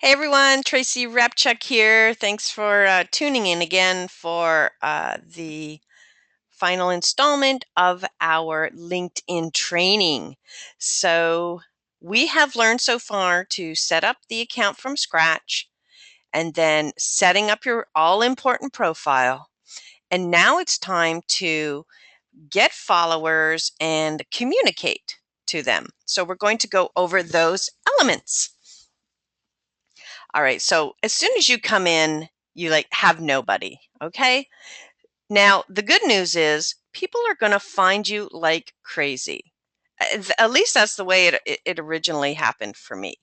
Hey everyone, Tracy Repchuk here. Thanks for tuning in again for the final installment of our LinkedIn training. So, we have learned so far to set up the account from scratch and then setting up your all important profile. And now it's time to get followers and communicate to them. So, we're going to go over those elements. All right. So as soon as you come in, you have nobody. Okay. Now, the good news is people are going to find you like crazy. At least that's the way it originally happened for me.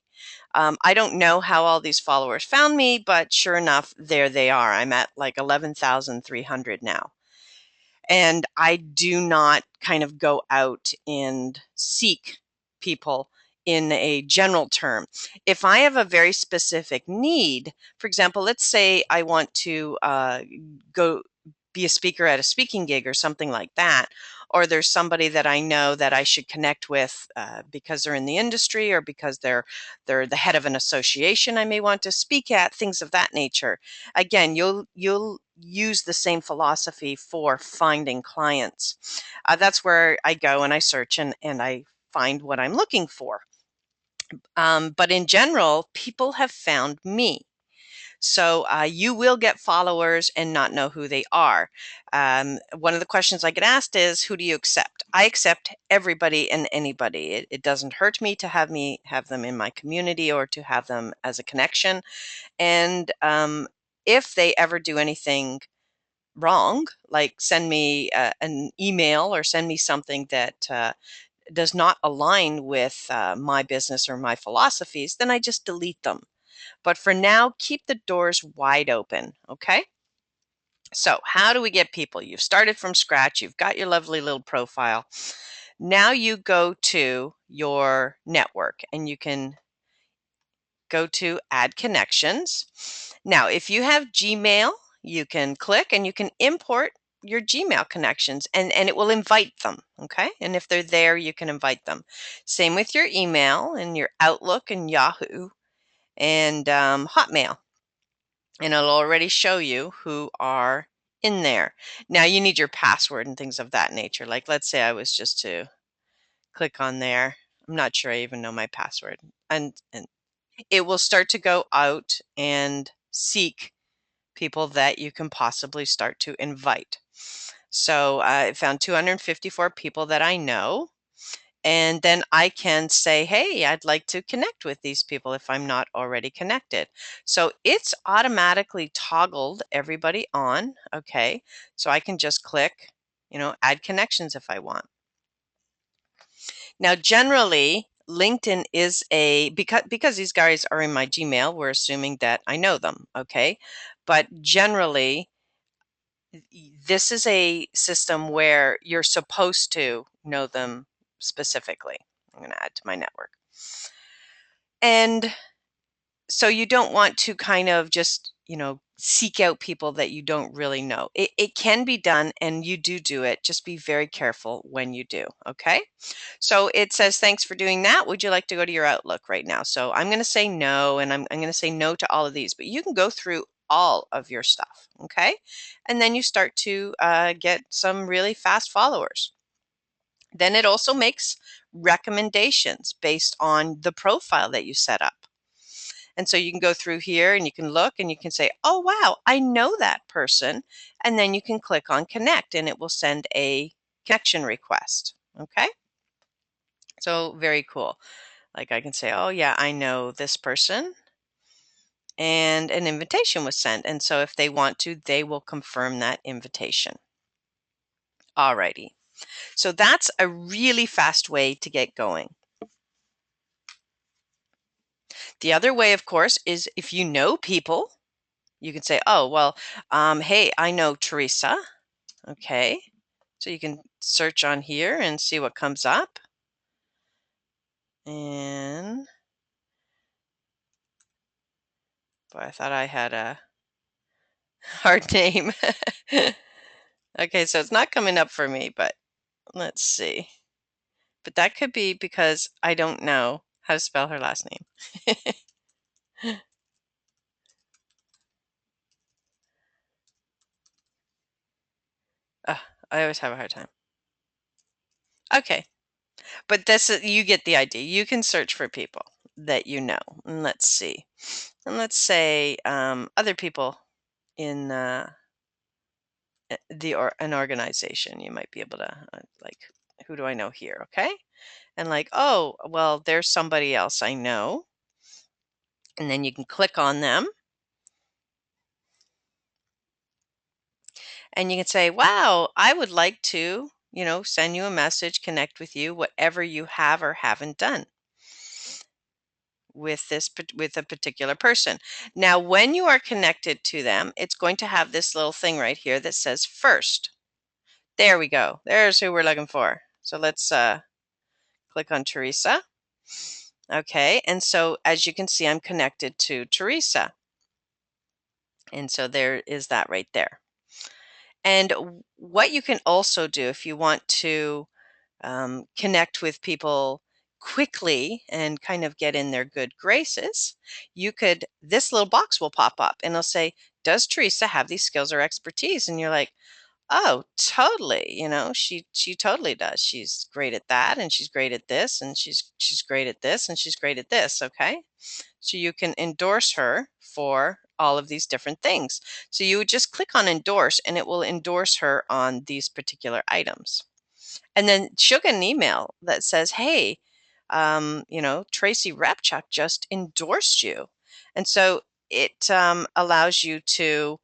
I don't know how all these followers found me, but sure enough, there they are. I'm at like 11,300 now. And I do not kind of go out and seek people in a general term. If I have a very specific need, for example, let's say I want to go be a speaker at a speaking gig or something like that, or there's somebody that I know that I should connect with because they're in the industry or because they're the head of an association I may want to speak at, things of that nature. Again, you'll use the same philosophy for finding clients. That's where I go and I search and I find what I'm looking for. But in general, people have found me. So you will get followers and not know who they are. One of the questions I get asked is, who do you accept? I accept everybody and anybody. It doesn't hurt me to have them in my community or to have them as a connection. And if they ever do anything wrong, like send me an email or send me something that does not align with my business or my philosophies, then I just delete them. But for now, keep the doors wide open, okay? So, how do we get people? You've started from scratch, you've got your lovely little profile. Now you go to your network and you can go to add connections. Now, if you have Gmail, you can click and you can import your Gmail connections and it will invite them. Okay. And if they're there, you can invite them. Same with your email and your Outlook and Yahoo and Hotmail. And it'll already show you who are in there. Now you need your password and things of that nature. Like let's say I was just to click on there. I'm not sure I even know my password. And it will start to go out and seek people that you can possibly start to invite. So I found 254 people that I know. And then I can say, hey, I'd like to connect with these people if I'm not already connected. So it's automatically toggled everybody on. Okay. So I can just click, add connections if I want. Now, generally, LinkedIn is because these guys are in my Gmail, we're assuming that I know them, okay? But generally, this is a system where you're supposed to know them specifically. I'm going to add to my network. And so you don't want to kind of just, seek out people that you don't really know. It can be done and you do it. Just be very careful when you do. Okay. So it says, thanks for doing that. Would you like to go to your Outlook right now? So I'm going to say no, and I'm going to say no to all of these, but you can go through all of your stuff. Okay. And then you start to get some really fast followers. Then it also makes recommendations based on the profile that you set up. And so you can go through here and you can look and you can say, oh, wow, I know that person. And then you can click on connect and it will send a connection request. Okay. So very cool. Like I can say, oh, yeah, I know this person. And an invitation was sent. And so if they want to, they will confirm that invitation. Alrighty. So that's a really fast way to get going. The other way, of course, is if you know people, you can say, oh, well, hey, I know Teresa. Okay. So you can search on here and see what comes up. And boy, I thought I had a hard name. Okay, so it's not coming up for me, but let's see. But that could be because I don't know how to spell her last name. I always have a hard time. Okay. But this is, you get the idea. You can search for people that you know. And let's see. And let's say other people in an organization. You might be able to like, who do I know here? Okay. And like, oh, well, there's somebody else I know. And then you can click on them and you can say, wow, I would like to, send you a message, connect with you, whatever you have or haven't done with a particular person. Now, when you are connected to them, it's going to have this little thing right here that says first. There we go. There's who we're looking for. So let's click on Teresa. Okay, and so as you can see, I'm connected to Teresa. And so there is that right there. And what you can also do if you want to connect with people quickly and kind of get in their good graces, this little box will pop up and it'll say, does Teresa have these skills or expertise? And you're like, oh, totally. She totally does. She's great at that, and she's great at this, and she's great at this, and she's great at this. Okay. So you can endorse her for all of these different things. So you would just click on endorse and it will endorse her on these particular items. And then she'll get an email that says, hey, Tracy Repchuk just endorsed you. And so it allows you to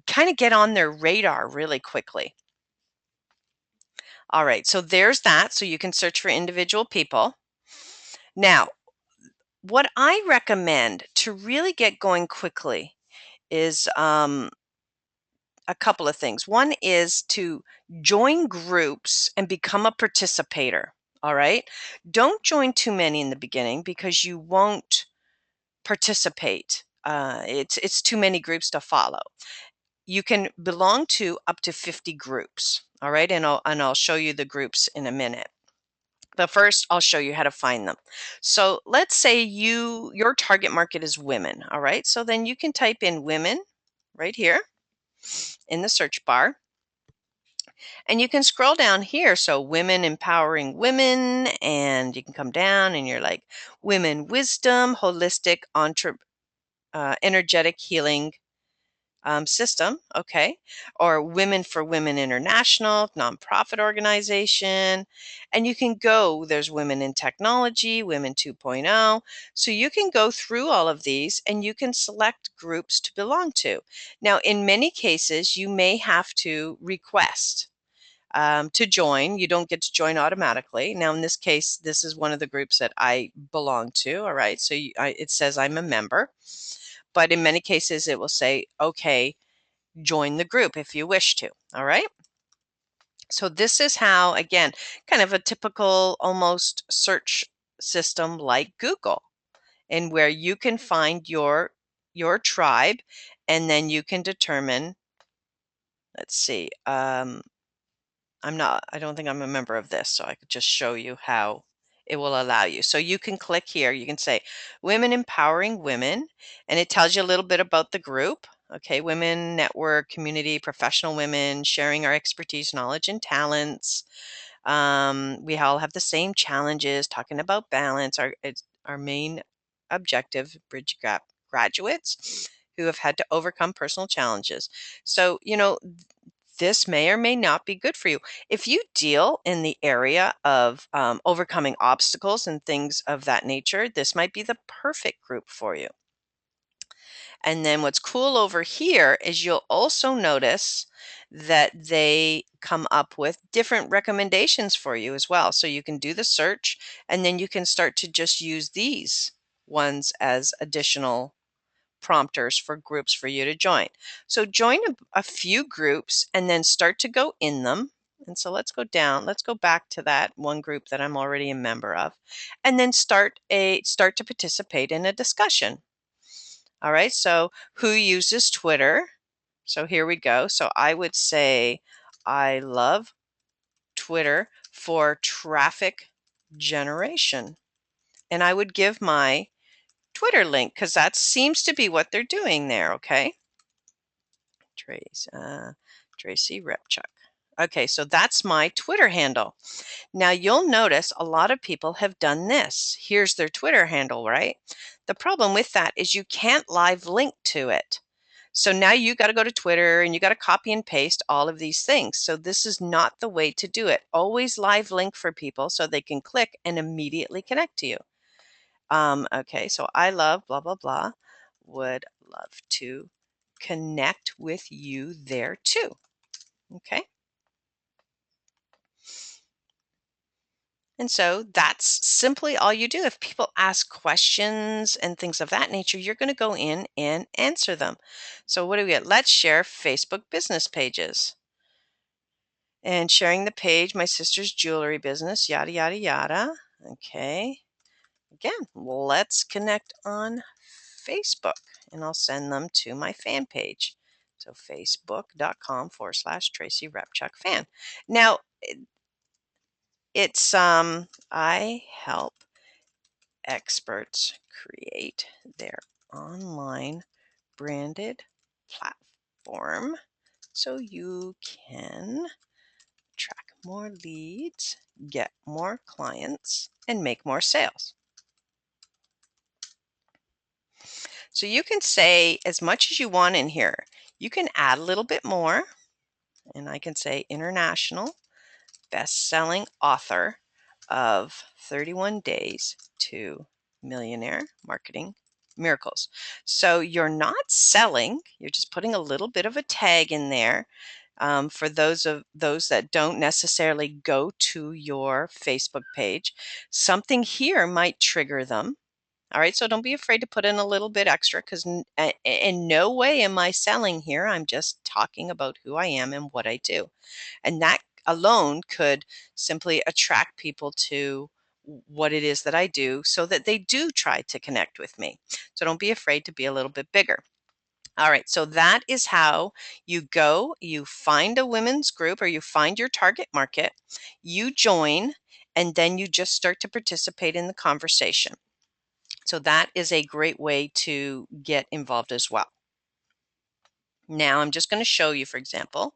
kind of get on their radar really quickly. All right, so there's that. So you can search for individual people. Now, what I recommend to really get going quickly is a couple of things. One is to join groups and become a participator. All right. Don't join too many in the beginning because you won't participate. It's too many groups to follow. You can belong to up to 50 groups. All right. And I'll show you the groups in a minute. But first, I'll show you how to find them. So let's say your target market is women. All right. So then you can type in women right here in the search bar. And you can scroll down here. So women empowering women, and you can come down and you're like women wisdom, holistic, energetic healing system. Okay. Or Women for Women International, nonprofit organization. And you can go, there's Women in Technology, Women 2.0. So you can go through all of these and you can select groups to belong to. Now, in many cases, you may have to request to join. You don't get to join automatically. Now, in this case, this is one of the groups that I belong to. All right. So it says I'm a member. But in many cases, it will say, okay, join the group if you wish to. All right. So this is how, again, kind of a typical almost search system like Google, and where you can find your tribe, and then you can determine, let's see, I don't think I'm a member of this, so I could just show you how it will allow you. So you can click here, you can say Women Empowering Women, and it tells you a little bit about the group. Okay, women, network, community, professional women, sharing our expertise, knowledge, and talents. We all have the same challenges, talking about balance. Our main objective, bridge gap graduates who have had to overcome personal challenges. So, this may or may not be good for you. If you deal in the area of overcoming obstacles and things of that nature, this might be the perfect group for you. And then what's cool over here is you'll also notice that they come up with different recommendations for you as well. So you can do the search and then you can start to just use these ones as additional prompters for groups for you to join. So join a few groups and then start to go in them. And so let's go down. Let's go back to that one group that I'm already a member of, and then start to participate in a discussion. All right. So who uses Twitter? So here we go. So I would say I love Twitter for traffic generation. And I would give my Twitter link because that seems to be what they're doing there. Okay. Tracy Repchuk. Okay, so that's my Twitter handle. Now you'll notice a lot of people have done this. Here's their Twitter handle, right? The problem with that is you can't live link to it. So now you got to go to Twitter and you got to copy and paste all of these things. So this is not the way to do it. Always live link for people so they can click and immediately connect to you. Okay, so I love blah, blah, blah. Would love to connect with you there too. Okay. And so that's simply all you do. If people ask questions and things of that nature, you're going to go in and answer them. So what do we get? Let's share Facebook business pages. And sharing the page, my sister's jewelry business, yada, yada, yada. Okay. Again, let's connect on Facebook and I'll send them to my fan page. So facebook.com/Tracy Repchuk fan. Now, it's I help experts create their online branded platform so you can track more leads, get more clients, and make more sales. So you can say as much as you want in here. You can add a little bit more, and I can say international best-selling author of 31 Days to Millionaire Marketing Miracles. So you're not selling, you're just putting a little bit of a tag in there. For those that don't necessarily go to your Facebook page, something here might trigger them. All right, so don't be afraid to put in a little bit extra because in no way am I selling here. I'm just talking about who I am and what I do. And that alone could simply attract people to what it is that I do so that they do try to connect with me. So don't be afraid to be a little bit bigger. All right, so that is how you go, you find a women's group or you find your target market, you join, and then you just start to participate in the conversation. So that is a great way to get involved as well. Now I'm just going to show you, for example,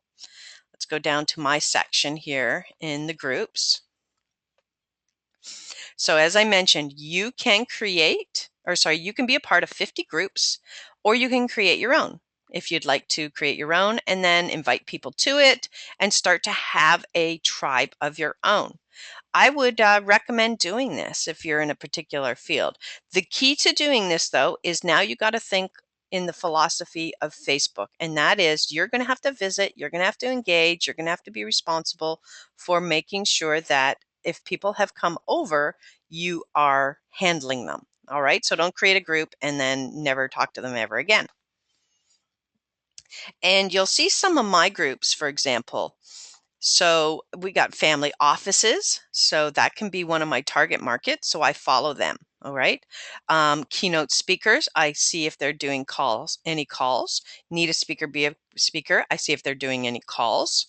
let's go down to my section here in the groups. So as I mentioned, you can you can be a part of 50 groups, or you can create your own. If you'd like to create your own and then invite people to it and start to have a tribe of your own. I would recommend doing this if you're in a particular field. The key to doing this, though, is now you got to think in the philosophy of Facebook, and that is you're going to have to visit, you're going to have to engage, you're going to have to be responsible for making sure that if people have come over, you are handling them. All right, so don't create a group and then never talk to them ever again. And you'll see some of my groups, for example. So we got family offices. So that can be one of my target markets. So I follow them. All right. Keynote speakers. I see if they're doing any calls. Need a speaker, be a speaker. I see if they're doing any calls.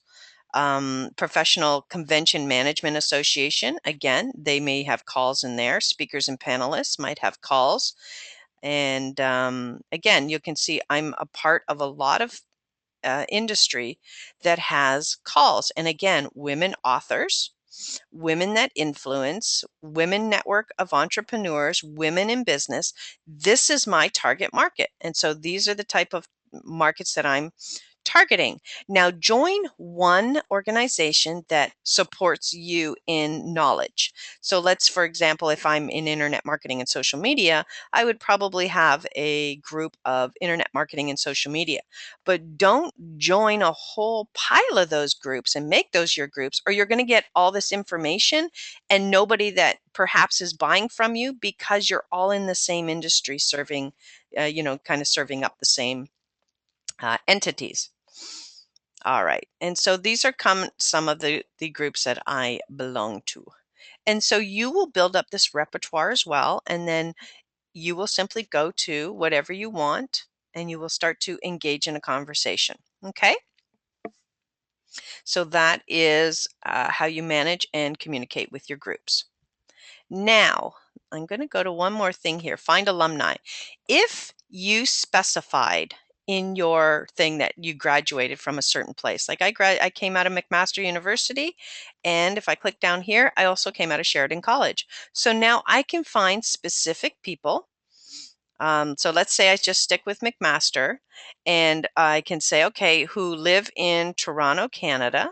Professional Convention Management Association. Again, they may have calls in there. Speakers and panelists might have calls. And again, you can see I'm a part of a lot of industry that has calls. And again, women authors, women that influence, women network of entrepreneurs, women in business. This is my target market. And so these are the type of markets that I'm targeting. Now, join one organization that supports you in knowledge. So for example, if I'm in internet marketing and social media, I would probably have a group of internet marketing and social media. But don't join a whole pile of those groups and make those your groups, or you're going to get all this information and nobody that perhaps is buying from you because you're all in the same industry serving, kind of serving up the same entities. All right. And so these are some of the groups that I belong to. And so you will build up this repertoire as well. And then you will simply go to whatever you want and you will start to engage in a conversation. Okay. So that is how you manage and communicate with your groups. Now, I'm going to go to one more thing here. Find alumni. If you specified in your thing that you graduated from a certain place. Like I came out of McMaster University, and if I click down here, I also came out of Sheridan College. So now I can find specific people. So let's say I just stick with McMaster, and I can say, okay, who live in Toronto, Canada.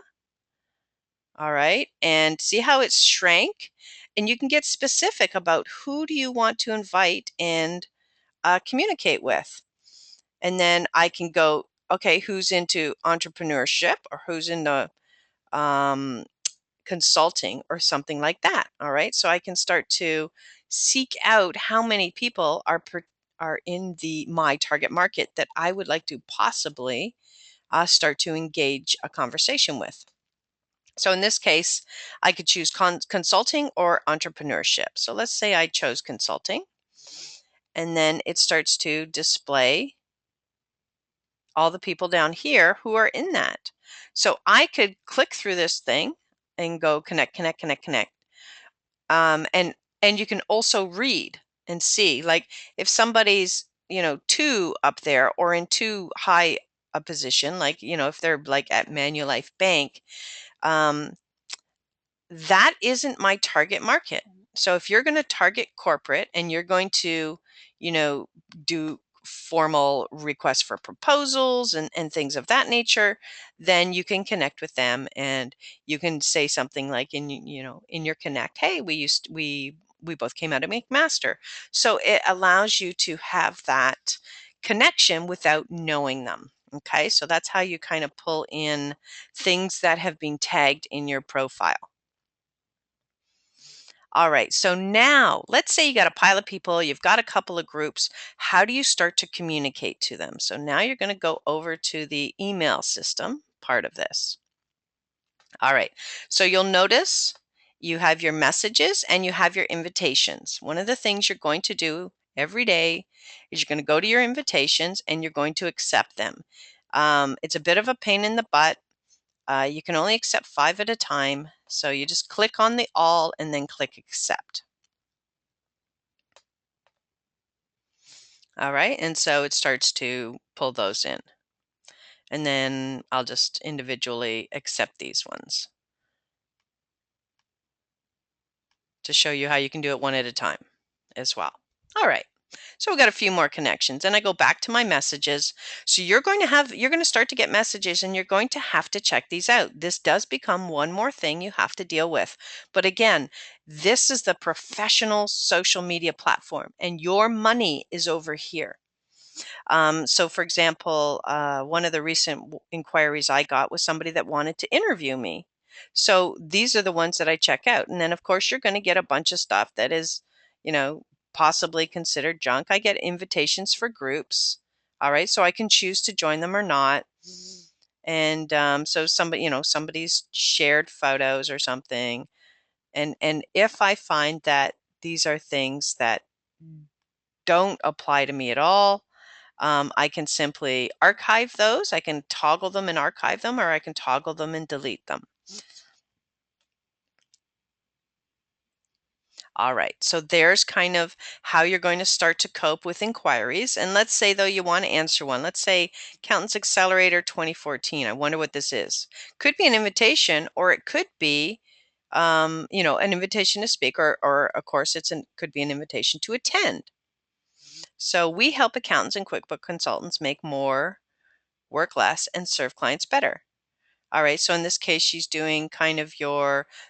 All right, and see how it's shrank? And you can get specific about who do you want to invite and communicate with. And then I can go, okay, who's into entrepreneurship or who's into um, consulting or something like that. All right, so I can start to seek out how many people are in the my target market that I would like to possibly start to engage a conversation with. So in this case, I could choose consulting or entrepreneurship. So let's say I chose consulting, and then it starts to display all the people down here who are in that. So I could click through this thing and go connect, connect, connect, connect. And you can also read and see, like if somebody's, too up there or in too high a position, like, if they're like at Manulife Bank, um, that isn't my target market. So if you're going to target corporate and you're going to, you know, do formal requests for proposals and things of that nature, then you can connect with them and you can say something like in your connect, hey, we both came out of McMaster. So it allows you to have that connection without knowing them. Okay, so that's how you kind of pull in things that have been tagged in your profile. All right, so now let's say you got a pile of people, you've got a couple of groups. How do you start to communicate to them? So now you're going to go over to the email system part of this. All right, so you'll notice you have your messages and you have your invitations. One of the things you're going to do every day is you're going to go to your invitations and you're going to accept them. It's a bit of a pain in the butt. You can only accept 5 at a time. So you just click on the all and then click accept. All right. And so it starts to pull those in. And then I'll just individually accept these ones to show you how you can do it one at a time as well. All right. So we've got a few more connections and I go back to my messages. So you're going to start to get messages and you're going to have to check these out. This does become one more thing you have to deal with. But again, this is the professional social media platform and your money is over here. So for example, one of the recent inquiries I got was somebody that wanted to interview me. So these are the ones that I check out. And then of course you're going to get a bunch of stuff that is, you know, possibly considered junk. I get invitations for groups. All right. So I can choose to join them or not. And so somebody's shared photos or something. And if I find that these are things that don't apply to me at all, I can simply archive those. I can toggle them and archive them, or I can toggle them and delete them. All right, so there's kind of how you're going to start to cope with inquiries. And let's say, though, you want to answer one. Let's say Accountants Accelerator 2014. I wonder what this is. Could be an invitation, or it could be, an invitation to speak, or of course, could be an invitation to attend. So we help accountants and QuickBook consultants make more, work less, and serve clients better. All right, so in this case, she's doing kind of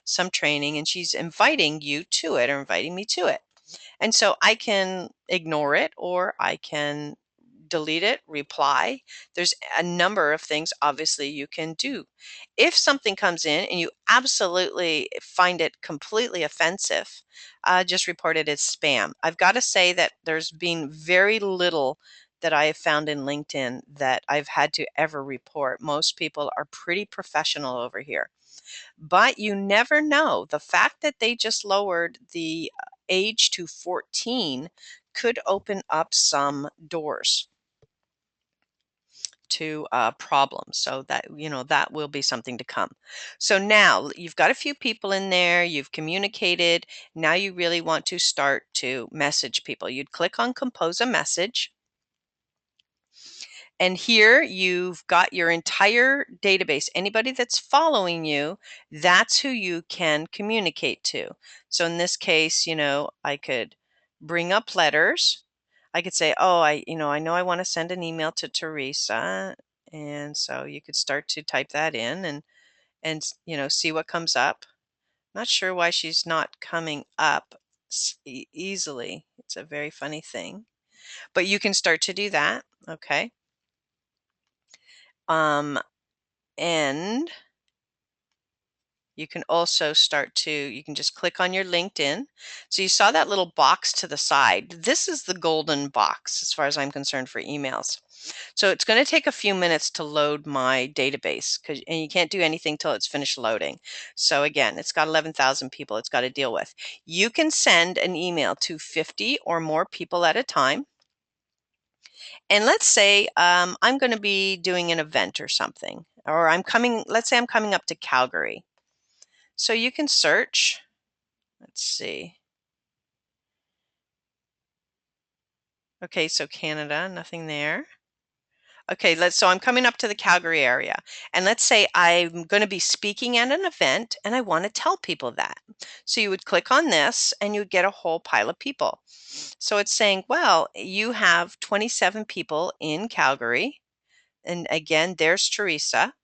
some training and she's inviting you to it or inviting me to it. And so I can ignore it or I can delete it, reply. There's a number of things obviously you can do. If something comes in and you absolutely find it completely offensive, just report it as spam. I've got to say that there's been very little that I have found in LinkedIn that I've had to ever report. Most people are pretty professional over here. But you never know. The fact that they just lowered the age to 14 could open up some doors to problems. So that will be something to come. So now you've got a few people in there, you've communicated. Now you really want to start to message people. You'd click on compose a message. And here you've got your entire database. Anybody that's following you, that's who you can communicate to. So in this case, I could bring up letters. I could say, oh, I know I want to send an email to Teresa. And so you could start to type that in and see what comes up. Not sure why she's not coming up easily. It's a very funny thing. But you can start to do that, okay? And you can also you can just click on your LinkedIn. So you saw that little box to the side. This is the golden box as far as I'm concerned for emails. So it's going to take a few minutes to load my database, and you can't do anything till it's finished loading. So again, it's got 11,000 people it's got to deal with. You can send an email to 50 or more people at a time. And let's say I'm going to be doing an event or something, or let's say I'm coming up to Calgary. So you can search, let's see. Okay, so Canada, nothing there. Okay, so I'm coming up to the Calgary area, and let's say I'm going to be speaking at an event and I want to tell people that. So you would click on this and you would get a whole pile of people. So it's saying, well, you have 27 people in Calgary. And again, there's Teresa.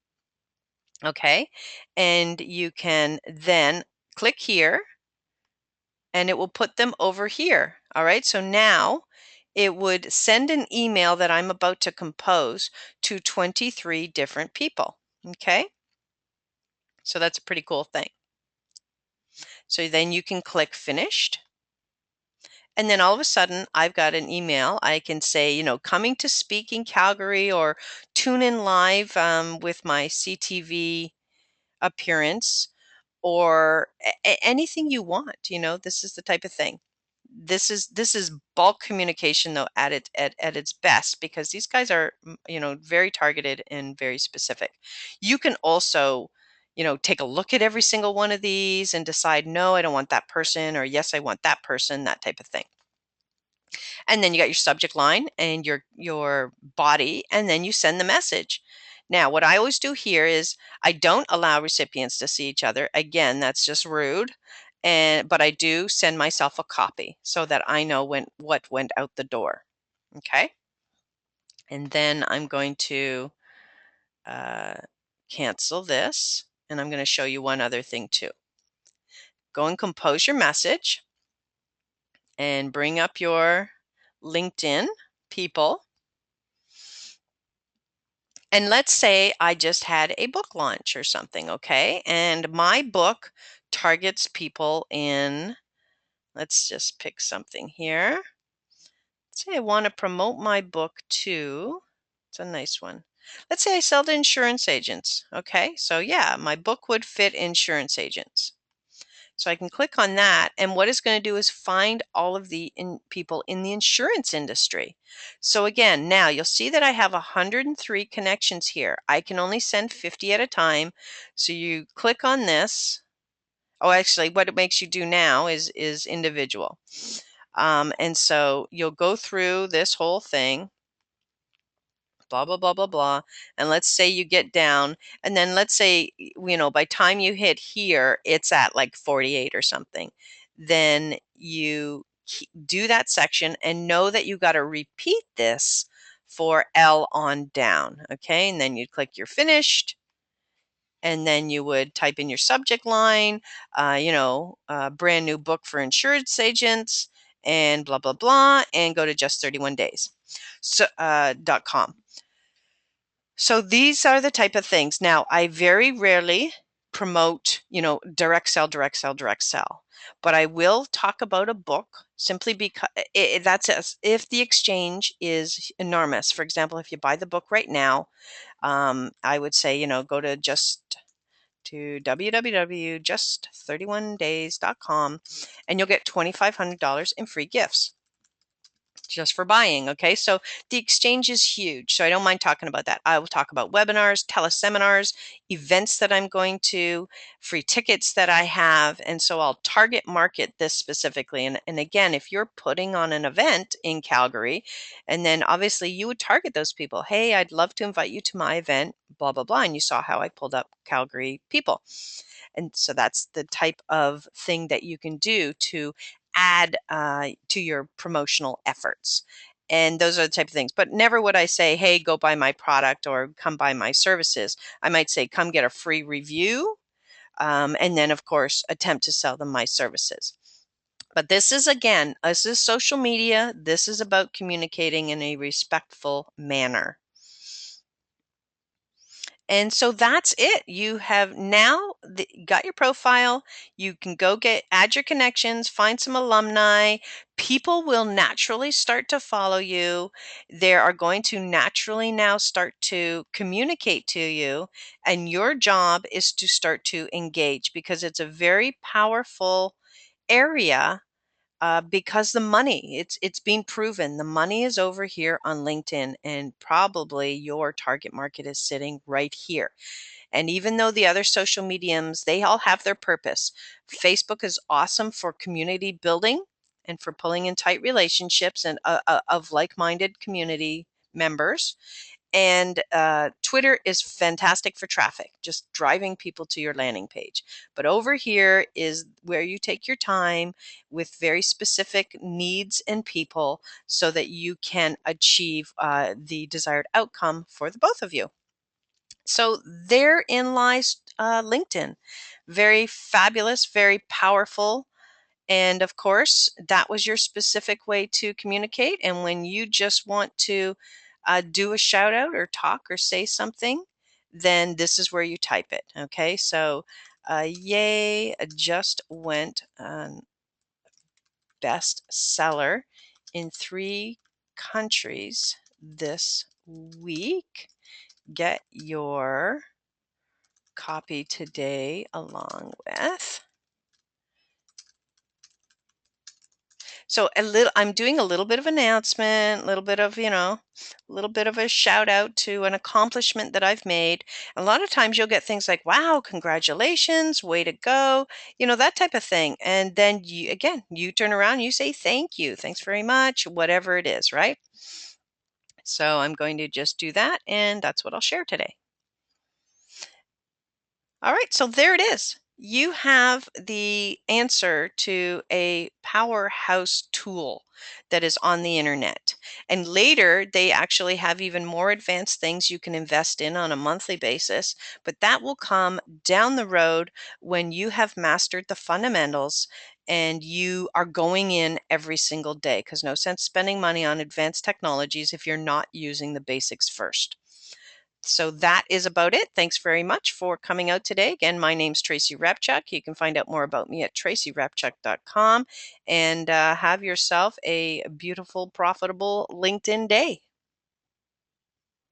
Okay, and you can then click here and it will put them over here. All right, so now it would send an email that I'm about to compose to 23 different people. Okay, so that's a pretty cool thing. So then you can click finished. And then all of a sudden, I've got an email. I can say, coming to speak in Calgary, or tune in live with my CTV appearance, or anything you want. This is the type of thing. This is bulk communication, though, at its best, because these guys are very targeted and very specific. You can also take a look at every single one of these and decide, no, I don't want that person, or yes, I want that person, that type of thing. And then you got your subject line and your body, and then you send the message. Now, what I always do here is I don't allow recipients to see each other. Again, that's just rude. But I do send myself a copy so that I know what went out the door. Okay. And then I'm going to cancel this, and I'm going to show you one other thing too. Go and compose your message and bring up your LinkedIn people. And let's say I just had a book launch or something, okay? And my book targets people in, let's just pick something here. Let's say I want to promote my book to, it's a nice one. Let's say I sell to insurance agents, okay? So yeah, my book would fit insurance agents. So I can click on that, and what it's going to do is find all of the people in the insurance industry. So again, now you'll see that I have 103 connections here. I can only send 50 at a time. So you click on this. Oh, actually, what it makes you do now is individual. And so you'll go through this whole thing, blah, blah, blah, blah, blah. And let's say you get down, and then let's say, by time you hit here, it's at like 48 or something. Then you do that section and know that you got to repeat this for L on down. Okay. And then you'd click you're finished. And then you would type in your subject line, brand new book for insurance agents, and blah, blah, blah, and go to just 31 days. So, .com. So these are the type of things. Now, I very rarely promote, direct sell, direct sell, direct sell. But I will talk about a book simply because if the exchange is enormous. For example, if you buy the book right now, I would say, go to www.just31days.com, and you'll get $2,500 in free gifts. just for buying. Okay. So the exchange is huge. So I don't mind talking about that. I will talk about webinars, teleseminars, events that I'm going to, free tickets that I have. And so I'll target market this specifically. And again, if you're putting on an event in Calgary, and then obviously you would target those people. Hey, I'd love to invite you to my event, blah, blah, blah. And you saw how I pulled up Calgary people. And so that's the type of thing that you can do to add to your promotional efforts. And those are the type of things. But never would I say, hey, go buy my product or come buy my services. I might say, come get a free review. And then, of course, attempt to sell them my services. But this is, again, this is social media. This is about communicating in a respectful manner. And so that's it. You have now got your profile. You can go add your connections, find some alumni. People will naturally start to follow you. They are going to naturally now start to communicate to you. And your job is to start to engage, because it's a very powerful area. Because the money, it's been proven, the money is over here on LinkedIn, and probably your target market is sitting right here. And even though the other social mediums, they all have their purpose. Facebook is awesome for community building and for pulling in tight relationships and of like-minded community members. And Twitter is fantastic for traffic, just driving people to your landing page. But over here is where you take your time with very specific needs and people so that you can achieve the desired outcome for the both of you. So therein lies LinkedIn. Very fabulous, very powerful. And of course, that was your specific way to communicate. And when you just want to do a shout out or talk or say something, then this is where you type it. Okay. So, yay, just went bestseller in 3 countries this week. Get your copy today along with. So I'm doing a little bit of announcement, a little bit of, a little bit of a shout out to an accomplishment that I've made. A lot of times you'll get things like, wow, congratulations, way to go, that type of thing. And then you turn around, you say, thank you, thanks very much, whatever it is, right? So I'm going to just do that. And that's what I'll share today. All right, so there it is. You have the answer to a powerhouse tool that is on the internet. And later, they actually have even more advanced things you can invest in on a monthly basis. But that will come down the road when you have mastered the fundamentals and you are going in every single day. Because no sense spending money on advanced technologies if you're not using the basics first. So that is about it. Thanks very much for coming out today. Again, my name's Tracy Repchuk. You can find out more about me at tracyrepchuk.com, and have yourself a beautiful, profitable LinkedIn day.